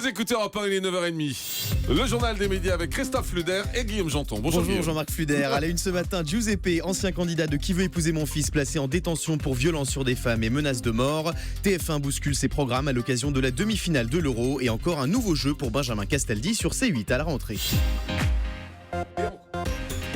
Vous écoutez Europe 1, il est 9h30. Le journal des médias avec Christophe Fluder et Guillaume Janton. Bonjour Jean-Marc Fluder. À la une ce matin, Giuseppe, ancien candidat de Qui veut épouser mon fils, placé en détention pour violence sur des femmes et menaces de mort. TF1 bouscule ses programmes à l'occasion de la demi-finale de l'Euro et encore un nouveau jeu pour Benjamin Castaldi sur C8 à la rentrée.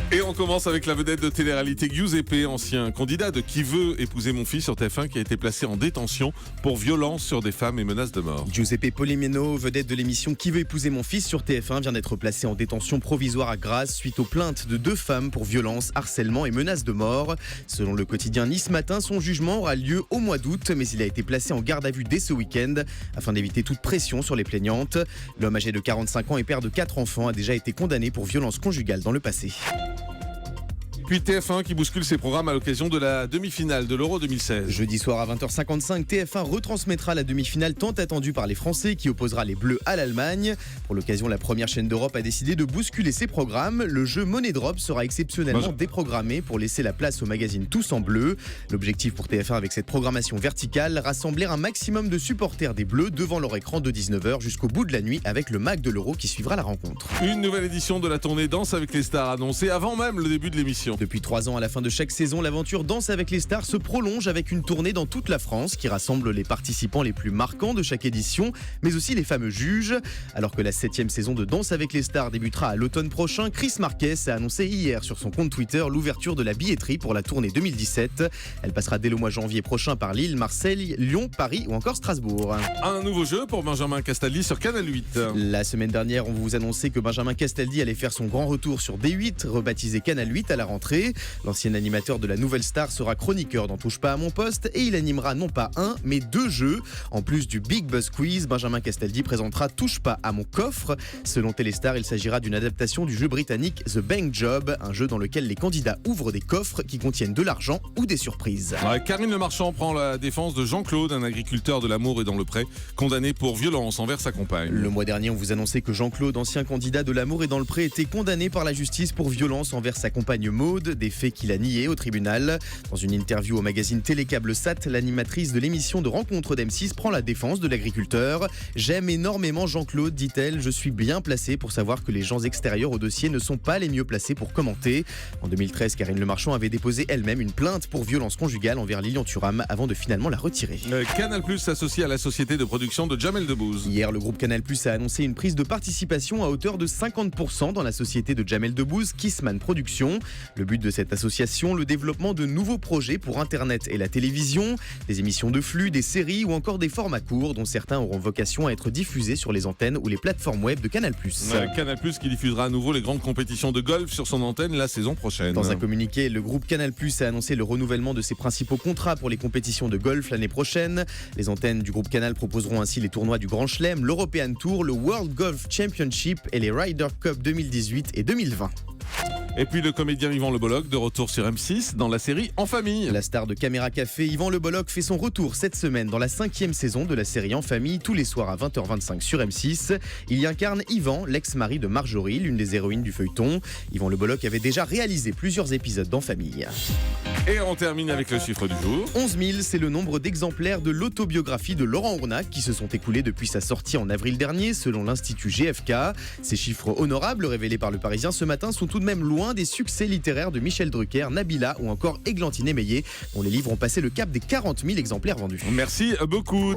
Et on commence avec la vedette de télé-réalité Giuseppe, ancien candidat de Qui veut épouser mon fils sur TF1, qui a été placé en détention pour violence sur des femmes et menaces de mort. Giuseppe Polimeno, vedette de l'émission Qui veut épouser mon fils sur TF1, vient d'être placé en détention provisoire à Grasse suite aux plaintes de 2 femmes pour violence, harcèlement et menaces de mort. Selon le quotidien Nice Matin, son jugement aura lieu au mois d'août, mais il a été placé en garde à vue dès ce week-end afin d'éviter toute pression sur les plaignantes. L'homme âgé de 45 ans et père de 4 enfants a déjà été condamné pour violence conjugale dans le passé. Puis TF1 qui bouscule ses programmes à l'occasion de la demi-finale de l'Euro 2016. Jeudi soir à 20h55, TF1 retransmettra la demi-finale tant attendue par les Français qui opposera les Bleus à l'Allemagne. Pour l'occasion, la première chaîne d'Europe a décidé de bousculer ses programmes. Le jeu Money Drop sera exceptionnellement déprogrammé pour laisser la place au magazine Tous en Bleu. L'objectif pour TF1 avec cette programmation verticale, rassembler un maximum de supporters des Bleus devant leur écran de 19h jusqu'au bout de la nuit avec le MAC de l'Euro qui suivra la rencontre. Une nouvelle édition de la tournée Danse avec les stars annoncée avant même le début de l'émission. Depuis 3 ans, à la fin de chaque saison, l'aventure Danse avec les stars se prolonge avec une tournée dans toute la France qui rassemble les participants les plus marquants de chaque édition, mais aussi les fameux juges. Alors que la 7e saison de Danse avec les stars débutera à l'automne prochain, Chris Marquez a annoncé hier sur son compte Twitter l'ouverture de la billetterie pour la tournée 2017. Elle passera dès le mois de janvier prochain par Lille, Marseille, Lyon, Paris ou encore Strasbourg. Un nouveau jeu pour Benjamin Castaldi sur Canal 8. La semaine dernière, on vous annonçait que Benjamin Castaldi allait faire son grand retour sur D8, rebaptisé Canal 8 à la rentrée. L'ancien animateur de la Nouvelle Star sera chroniqueur dans Touche pas à mon poste et il animera non pas un, mais 2 jeux. En plus du Big Buzz Quiz, Benjamin Castaldi présentera Touche pas à mon coffre. Selon Téléstar, il s'agira d'une adaptation du jeu britannique The Bank Job, un jeu dans lequel les candidats ouvrent des coffres qui contiennent de l'argent ou des surprises. Karine Le Marchand prend la défense de Jean-Claude, un agriculteur de l'Amour et dans le Pré, condamné pour violence envers sa compagne. Le mois dernier, on vous annonçait que Jean-Claude, ancien candidat de l'Amour et dans le Pré, était condamné par la justice pour violence envers sa compagne Maude, des faits qu'il a niés au tribunal. Dans une interview au magazine Télécable Sat, l'animatrice de l'émission de Rencontre d'M6 prend la défense de l'agriculteur. « J'aime énormément Jean-Claude, dit-elle. Je suis bien placée pour savoir que les gens extérieurs au dossier ne sont pas les mieux placés pour commenter. » En 2013, Karine Le Marchand avait déposé elle-même une plainte pour violence conjugale envers Lilian Thuram avant de finalement la retirer. Canal+ s'associe à la société de production de Jamel Debbouze. Hier, le groupe Canal+ a annoncé une prise de participation à hauteur de 50% dans la société de Jamel Debbouze, Kissman Productions. Le but de cette association, le développement de nouveaux projets pour Internet et la télévision, des émissions de flux, des séries ou encore des formats courts dont certains auront vocation à être diffusés sur les antennes ou les plateformes web de Canal+. Canal+ qui diffusera à nouveau les grandes compétitions de golf sur son antenne la saison prochaine. Dans un communiqué, le groupe Canal+ a annoncé le renouvellement de ses principaux contrats pour les compétitions de golf l'année prochaine. Les antennes du groupe Canal proposeront ainsi les tournois du Grand Chelem, l'European Tour, le World Golf Championship et les Ryder Cup 2018 et 2020. Et puis le comédien Yvan Le Bolloc de retour sur M6 dans la série En Famille. La star de Caméra Café, Yvan Le Bolloc, fait son retour cette semaine dans la 5e saison de la série En Famille, tous les soirs à 20h25 sur M6. Il y incarne Yvan, l'ex-mari de Marjorie, l'une des héroïnes du feuilleton. Yvan Le Bolloc avait déjà réalisé plusieurs épisodes d'En Famille. Et on termine avec le chiffre du jour. 11 000, c'est le nombre d'exemplaires de l'autobiographie de Laurent Ournac qui se sont écoulés depuis sa sortie en avril dernier, selon l'Institut GFK. Ces chiffres honorables révélés par Le Parisien ce matin sont tout de même loin des succès littéraires de Michel Drucker, Nabila ou encore Églantine Émeillé, dont les livres ont passé le cap des 40 000 exemplaires vendus. Merci beaucoup.